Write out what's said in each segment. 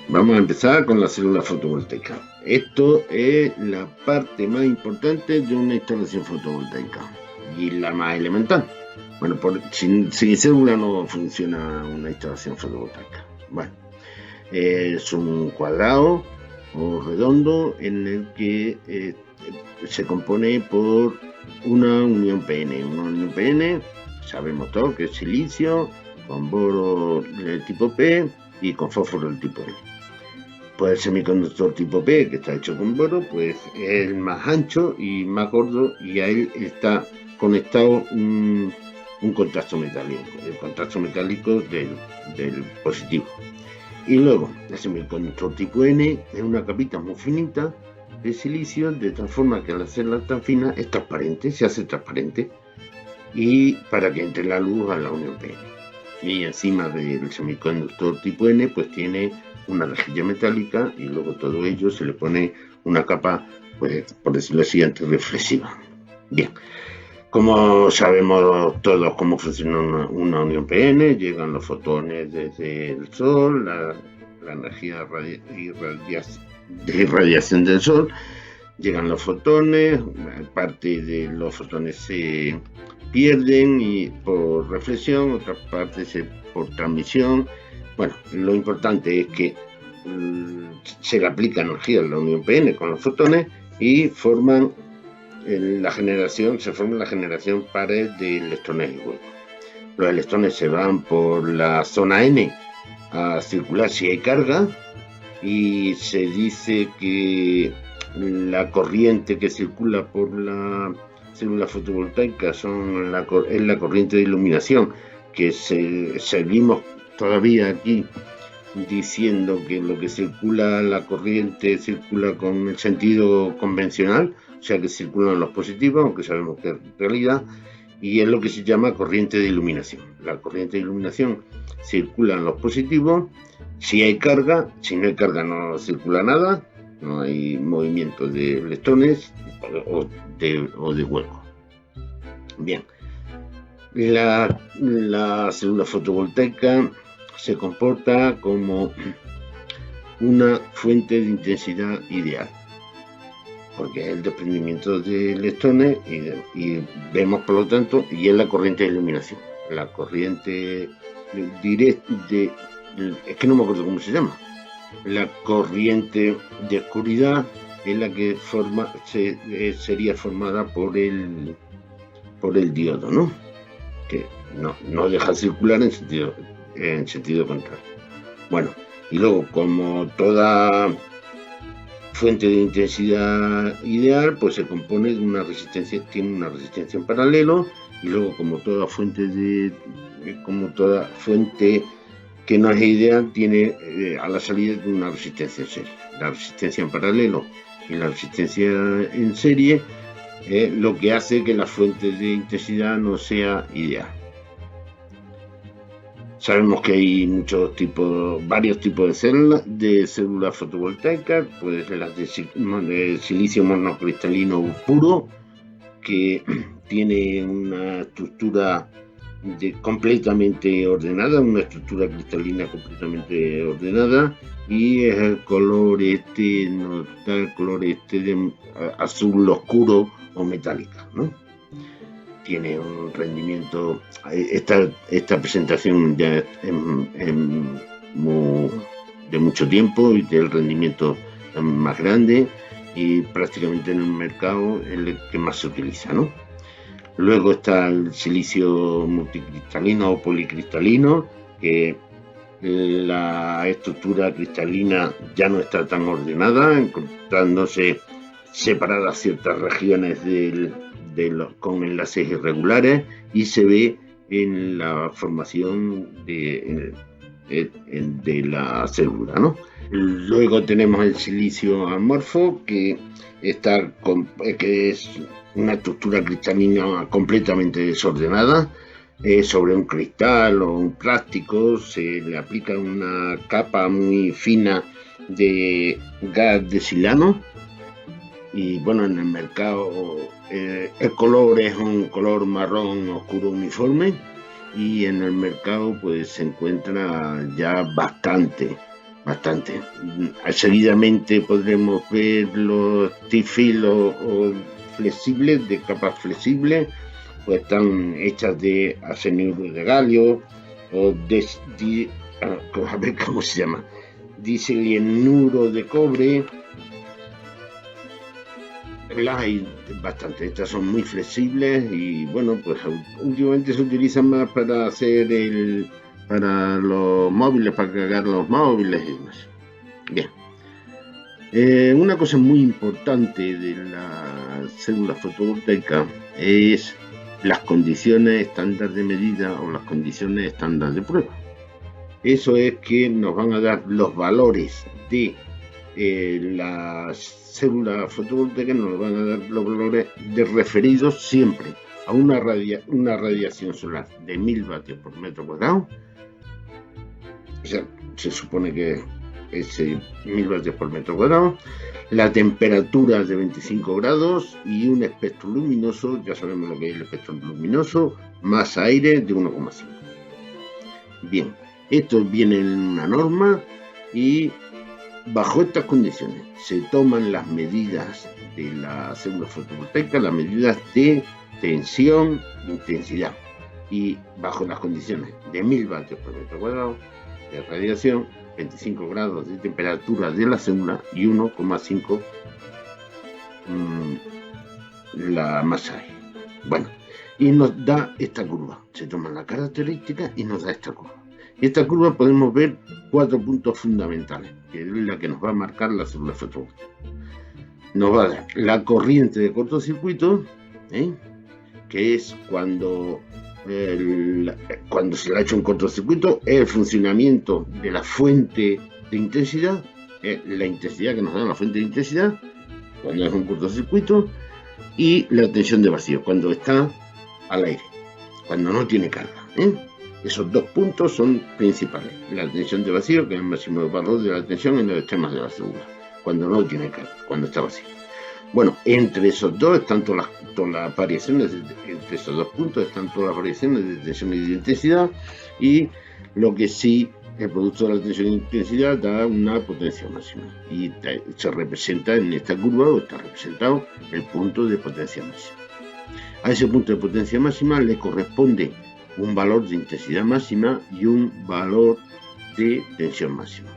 Vamos a empezar con la célula fotovoltaica. Esto es la parte más importante de una instalación fotovoltaica y la más elemental. Bueno, sin célula no funciona una instalación fotovoltaica. Bueno, es un cuadrado o redondo en el que se compone por una unión PN. Una unión PN, sabemos todos que es silicio, con boro del tipo P y con fósforo del tipo N. Pues el semiconductor tipo P, que está hecho con boro, pues es el más ancho y más gordo, y a él está conectado un contacto metálico, el contacto metálico del positivo. Y luego, el semiconductor tipo N es una capita muy finita de silicio, de tal forma que al hacerla tan fina es transparente, se hace transparente, y para que entre la luz a la unión PN. Y encima del semiconductor tipo N, pues tiene una rejilla metálica, y luego todo ello se le pone una capa, pues por decirlo así, antirreflexiva. Bien, como sabemos todos cómo funciona una unión PN, llegan los fotones desde el Sol, la energía de irradiación del Sol, llegan los fotones, parte de los fotones se pierden y por reflexión, otra parte por transmisión. Bueno, lo importante es que se le aplica energía a la unión PN con los fotones y forman se forma la generación pares de electrones y huecos. Los electrones se van por la zona N a circular si hay carga, y se dice que la corriente que circula por la célula fotovoltaica es la corriente de iluminación, que seguimos todavía aquí diciendo que lo que circula, la corriente circula con el sentido convencional, o sea que circulan los positivos, aunque sabemos que es realidad, y es lo que se llama corriente de iluminación. La corriente de iluminación circula en los positivos si hay carga. Si no hay carga no circula nada, no hay movimiento de electrones o de huecos. Bien, la célula fotovoltaica se comporta como una fuente de intensidad ideal, porque es el desprendimiento de electrones y vemos por lo tanto, y es la corriente de iluminación. La corriente directa es que no me acuerdo cómo se llama. La corriente de oscuridad es la que sería formada por el diodo, ¿no? Que no deja circular en sentido contrario. Bueno, y luego, como toda fuente de intensidad ideal, pues se compone de una resistencia, tiene una resistencia en paralelo, y luego como toda fuente que no es ideal, tiene a la salida una resistencia en serie. La resistencia en paralelo y la resistencia en serie es lo que hace que la fuente de intensidad no sea ideal. Sabemos que hay varios tipos de células fotovoltaicas, pues las de silicio monocristalino puro, que tiene una estructura completamente ordenada, una estructura cristalina completamente ordenada, y es el color nos da el color de azul oscuro o metálica, ¿no? Tiene un rendimiento, esta presentación ya es de mucho tiempo y del rendimiento más grande, y prácticamente en el mercado es el que más se utiliza, ¿no? Luego está el silicio multicristalino o policristalino, que la estructura cristalina ya no está tan ordenada, encontrándose separadas ciertas regiones con enlaces irregulares, y se ve en la formación de la célula, ¿no? Luego tenemos el silicio amorfo, que es una estructura cristalina completamente desordenada. Sobre un cristal o un plástico se le aplica una capa muy fina de gas de silano, y bueno, en el mercado el color es un color marrón oscuro uniforme, y en el mercado pues se encuentra ya bastante bastante. Seguidamente podremos ver los TIFIL o flexibles, de capas flexibles, pues están hechas de arseniuro de galio o a ver cómo se llama, diselienuro de cobre. Las hay bastante, estas son muy flexibles y bueno, pues últimamente se utilizan más para hacer para los móviles, para cargar los móviles y demás. Bien. Una cosa muy importante de la célula fotovoltaica es las condiciones estándar de medida o las condiciones estándar de prueba. Eso es que nos van a dar los valores de la célula fotovoltaica, nos van a dar los valores de referidos siempre a una radiación solar de 1000 vatios por metro cuadrado. O sea, se supone que es 1000 vatios por metro cuadrado, la temperatura de 25 grados y un espectro luminoso, ya sabemos lo que es el espectro luminoso, más aire de 1,5. Bien, esto viene en una norma y bajo estas condiciones se toman las medidas de la célula fotovoltaica, las medidas de tensión, intensidad, y bajo las condiciones de 1000 vatios por metro cuadrado de radiación, 25 grados de temperatura de la célula y 1,5 la masa aire. Bueno, y nos da esta curva. Se toma la característica y nos da esta curva. Esta curva podemos ver 4 puntos fundamentales, que es la que nos va a marcar la célula fotovoltaica. Nos va a dar la corriente de cortocircuito, que es cuando se le ha hecho un cortocircuito, el funcionamiento de la fuente de intensidad, la intensidad que nos da la fuente de intensidad, cuando es un cortocircuito, y la tensión de vacío, cuando está al aire, cuando no tiene carga. Esos 2 puntos son principales. La tensión de vacío, que es el máximo valor de la tensión en los extremos de la célula, cuando no tiene carga, cuando está vacío. Bueno, entre esos dos están todas las variaciones, entre esos 2 puntos están todas las variaciones de tensión y de intensidad, y lo que sí, el producto de la tensión y intensidad da una potencia máxima, y se representa en esta curva, o está representado el punto de potencia máxima. A ese punto de potencia máxima le corresponde un valor de intensidad máxima y un valor de tensión máxima.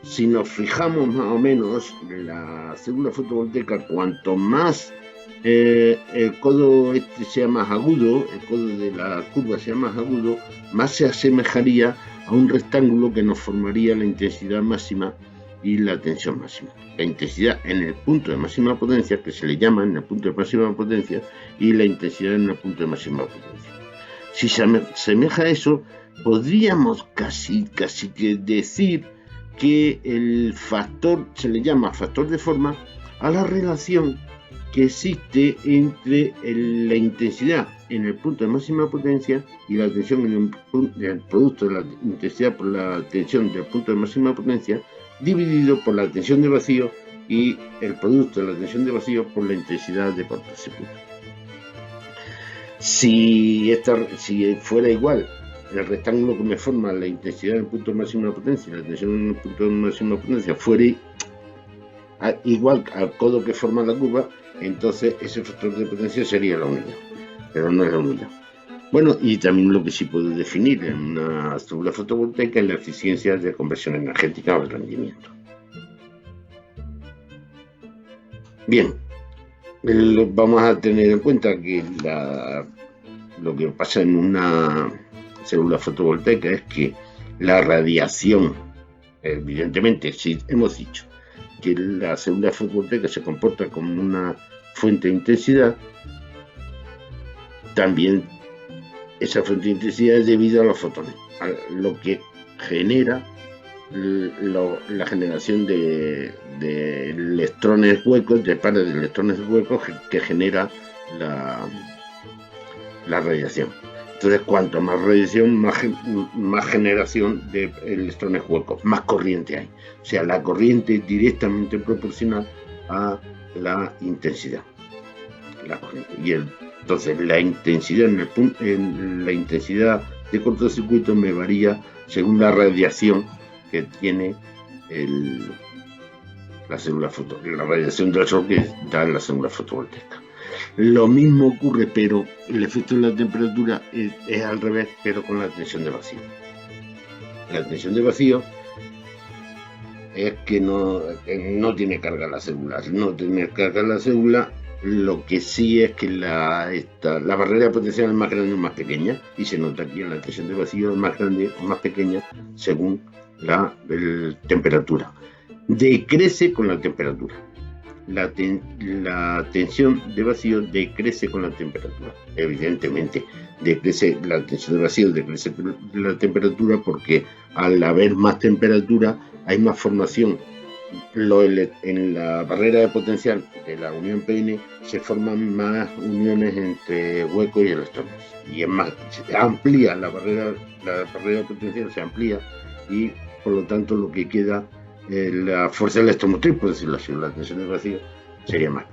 Si nos fijamos más o menos en la célula fotovoltaica, cuanto más el codo sea más agudo, el codo de la curva sea más agudo, más se asemejaría a un rectángulo que nos formaría la intensidad máxima y la tensión máxima. La intensidad en el punto de máxima potencia, que se le llama en el punto de máxima potencia, y la intensidad en el punto de máxima potencia. Si se asemeja a eso, podríamos casi que decir que el factor, se le llama factor de forma a la relación que existe entre la intensidad en el punto de máxima potencia y la tensión en el producto de la intensidad por la tensión del punto de máxima potencia, dividido por la tensión de vacío y el producto de la tensión de vacío por la intensidad de cortocircuito. Si fuera igual el rectángulo que me forma la intensidad en el punto de máxima potencia y la tensión en el punto de máxima potencia fuera igual al codo que forma la curva, entonces ese factor de potencia sería la unidad, pero no es la unidad. Bueno, y también lo que sí puedo definir en una célula fotovoltaica es la eficiencia de conversión energética o el rendimiento. Bien, vamos a tener en cuenta que lo que pasa en una célula fotovoltaica es que la radiación, evidentemente, si hemos dicho que la célula fotovoltaica se comporta como una fuente de intensidad, también esa fuente de intensidad es debido a los fotones, a lo que genera la generación de electrones huecos, de pares de electrones huecos que genera la radiación. Entonces, cuanto más radiación, más generación de electrones huecos, más corriente hay. O sea, la corriente es directamente proporcional a la intensidad. Entonces, la intensidad en la intensidad de cortocircuito me varía según la radiación que tiene el, la radiación del sol que da la célula fotovoltaica. Lo mismo ocurre, pero el efecto de la temperatura es al revés, pero con la tensión de vacío. La tensión de vacío es que no tiene carga la célula. No tiene carga la célula, lo que sí es que la barrera de potencial es más grande o más pequeña, y se nota aquí en la tensión de vacío es más grande o más pequeña según la temperatura. Decrece con la temperatura. La tensión de vacío decrece con la temperatura. Evidentemente, decrece la tensión de vacío, decrece la temperatura, porque al haber más temperatura hay más formación. En la barrera de potencial de la unión PN se forman más uniones entre huecos y electrones. Y es más, se amplía la barrera de potencial, se amplía, y por lo tanto lo que queda, la fuerza electromotriz, por decirlo así, la tensión de vacío, sería más.